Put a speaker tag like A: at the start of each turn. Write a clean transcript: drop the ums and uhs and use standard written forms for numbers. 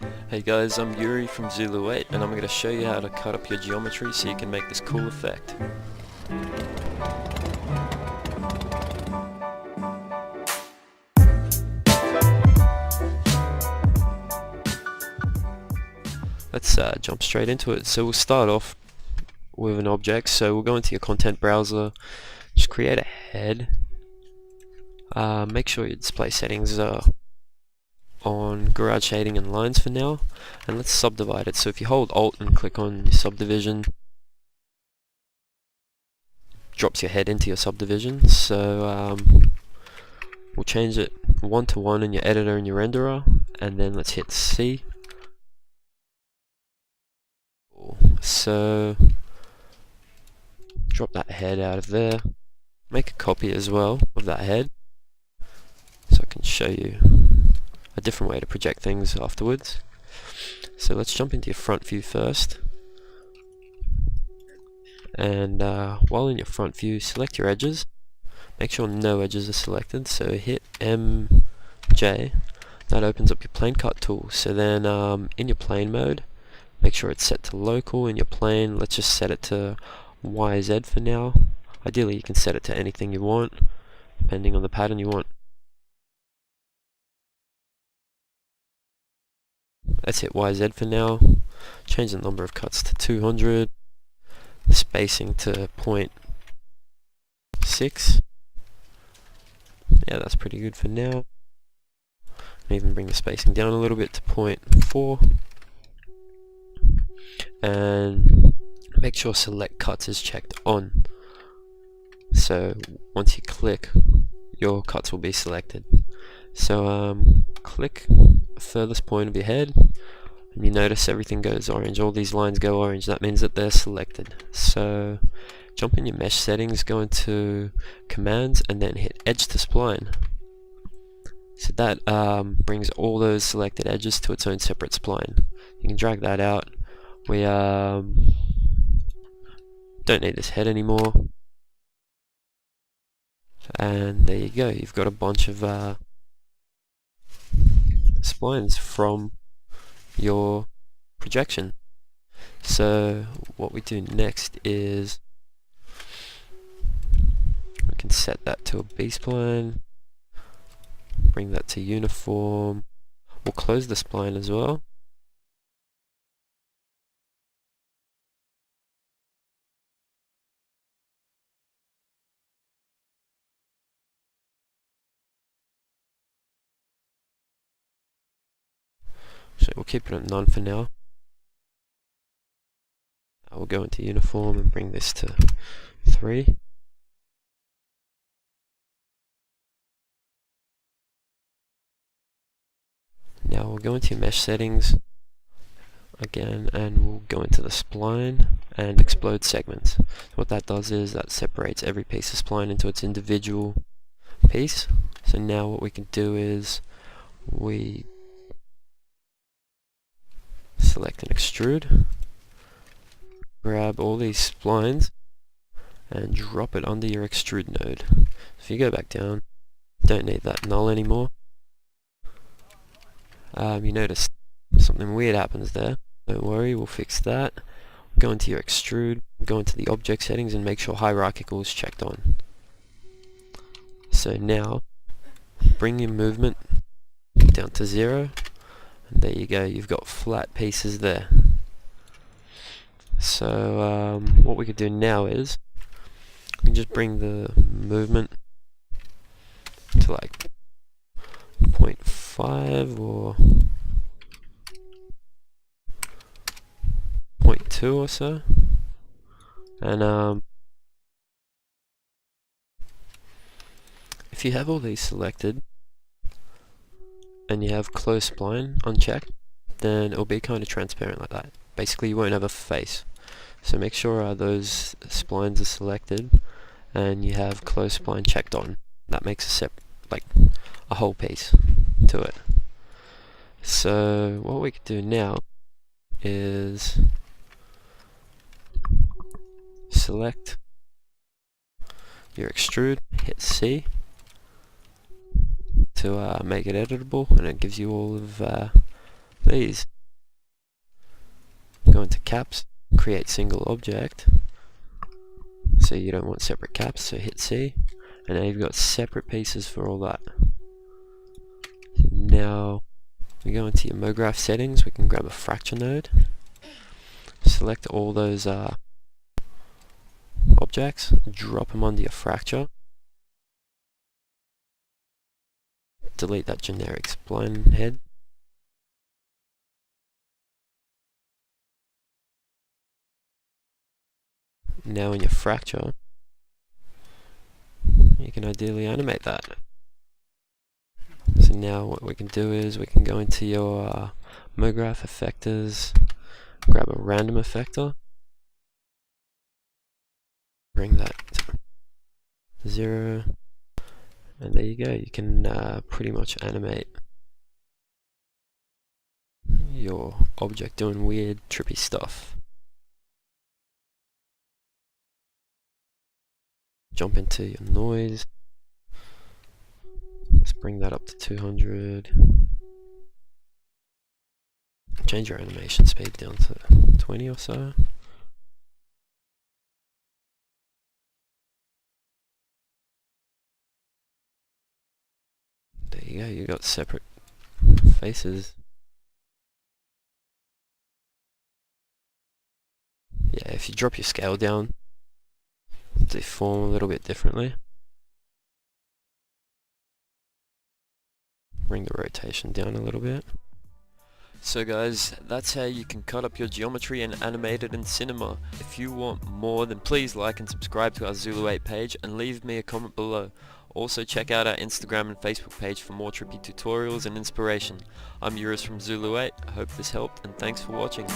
A: Hey guys, I'm Yuri from Zulu 8 and I'm going to show you how to cut up your geometry so you can make this cool effect. Let's jump straight into it. So we'll start off with an object. So we'll go into your content browser, just create a head. Make sure your display settings are on garage shading and lines for now, and let's subdivide it. So if you hold Alt and click on your subdivision, drops your head into your subdivision. So we'll change it 1 to 1 in your editor and your renderer, and then let's hit C. So drop that head out of there, make a copy as well of that head so I can show you a different way to project things afterwards. So let's jump into your front view first, and while in your front view, select your edges. Make sure no edges are selected, so hit MJ. That opens up your plane cut tool. So then in your plane mode, make sure it's set to local. In your plane, let's just set it to YZ for now. Ideally you can set it to anything you want, depending on the pattern you want. Let's hit YZ for now. Change the number of cuts to 200. The spacing to 0.6. Yeah, that's pretty good for now. And even bring the spacing down a little bit to 0.4. And make sure select cuts is checked on. So once you click, your cuts will be selected. So click the furthest point of your head, and you notice everything goes orange. All these lines go orange. That means that they're selected. So jump in your mesh settings, go into commands, and then hit edge to spline. So that brings all those selected edges to its own separate spline. You can drag that out. We don't need this head anymore. And there you go. You've got a bunch of splines from your projection. So what we do next is we can set that to a B-spline, bring that to uniform. We'll close the spline as well. So we'll keep it at none for now. We'll go into uniform and bring this to 3. Now we'll go into your mesh settings again, and we'll go into the spline and explode segments. What that does is that separates every piece of spline into its individual piece. So now what we can do is we select an extrude, grab all these splines and drop it under your extrude node. If you go back down, don't need that null anymore. You notice something weird happens there. Don't worry, we'll fix that. Go into your extrude, go into the object settings and make sure hierarchical is checked on. So now bring your movement down to 0, and there you go, you've got flat pieces there. So what we could do now is we can just bring the movement to like 0.5 or 0.2 or so, and if you have all these selected and you have close spline unchecked, then it'll be kind of transparent like that. Basically you won't have a face. So make sure those splines are selected and you have close spline checked on. That makes like a whole piece to it. So what we could do now is select your extrude, hit C to make it editable, and it gives you all of these. Go into caps, create single object. So you don't want separate caps, so hit C. And now you've got separate pieces for all that. Now we go into your MoGraph settings, we can grab a fracture node. Select all those objects, drop them onto your fracture. Delete that generic spline head. Now in your fracture, you can ideally animate that. So now what we can do is we can go into your MoGraph effectors, grab a random effector, bring that to 0, and there you go. You can pretty much animate your object doing weird, trippy stuff. Jump into your noise. Let's bring that up to 200. Change your animation speed down to 20 or so. There you go, you got separate faces. Yeah, if you drop your scale down, they form a little bit differently. Bring the rotation down a little bit. So guys, that's how you can cut up your geometry and animate it in Cinema. If you want more, then please like and subscribe to our Zulu 8 page and leave me a comment below. Also check out our Instagram and Facebook page for more trippy tutorials and inspiration. I'm Eurus from Zulu 8, I hope this helped and thanks for watching.